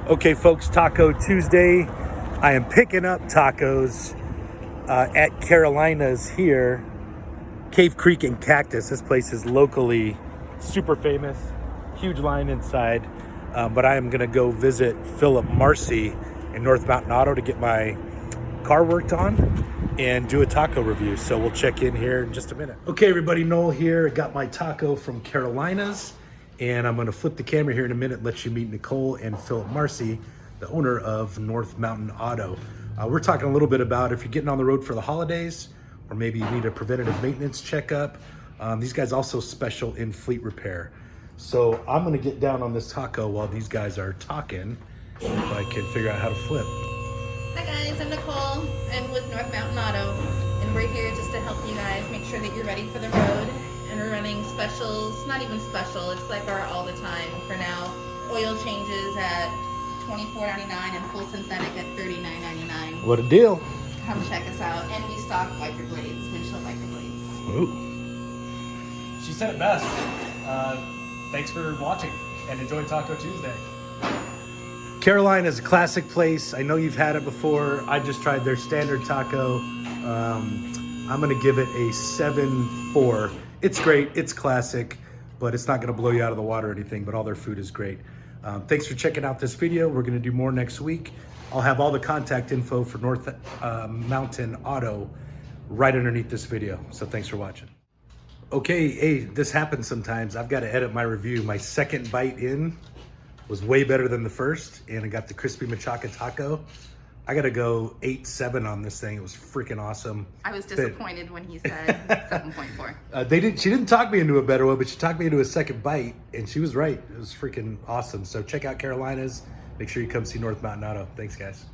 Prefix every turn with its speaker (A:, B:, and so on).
A: Okay, folks, Taco Tuesday. I am picking up tacos at Carolina's here, Cave Creek and Cactus. This place is locally super famous, huge line inside. But I am gonna go visit Phillip Marcy in North Mountain Auto to get my car worked on and do a taco review. So we'll check in here in just a minute. Okay, everybody, Noel here. I got my taco from Carolina's. And I'm gonna flip the camera here in a minute and let you meet Nicole and Phillip Marcy, the owner of North Mountain Auto. We're talking a little bit about if you're getting on the road for the holidays, or maybe you need a preventative maintenance checkup. These guys also special in fleet repair. So I'm gonna get down on this taco while these guys are talking, if I can figure out how to flip.
B: Hi guys, I'm Nicole. I'm with North Mountain Auto, and we're here just to help you guys make sure that you're ready for the road. And we're running specials, not even special, it's like our all the time for now. Oil changes at $24.99 and full synthetic at $39.99.
A: What a deal.
B: Come check us out. And we stock wiper blades, windshield wiper blades.
A: Ooh.
C: She said it best. Thanks for watching and enjoy Taco Tuesday.
A: Carolina is a classic place. I know you've had it before. I just tried their standard taco. I'm gonna give it a 7.4. It's great, it's classic, but it's not gonna blow you out of the water or anything, but all their food is great. Thanks for checking out this video. We're gonna do more next week. I'll have all the contact info for North Mountain Auto right underneath this video. So thanks for watching. Okay, hey, this happens sometimes. I've gotta edit my review. My second bite in was way better than the first, and I got the crispy machaca taco. I gotta go 8.7 on this thing. It was freaking awesome.
B: I was disappointed when he said 7.4.
A: She didn't talk me into a better one, but she talked me into a second bite, and she was right. It was freaking awesome. So check out Carolina's. Make sure you come see North Mountain Auto. Thanks, guys.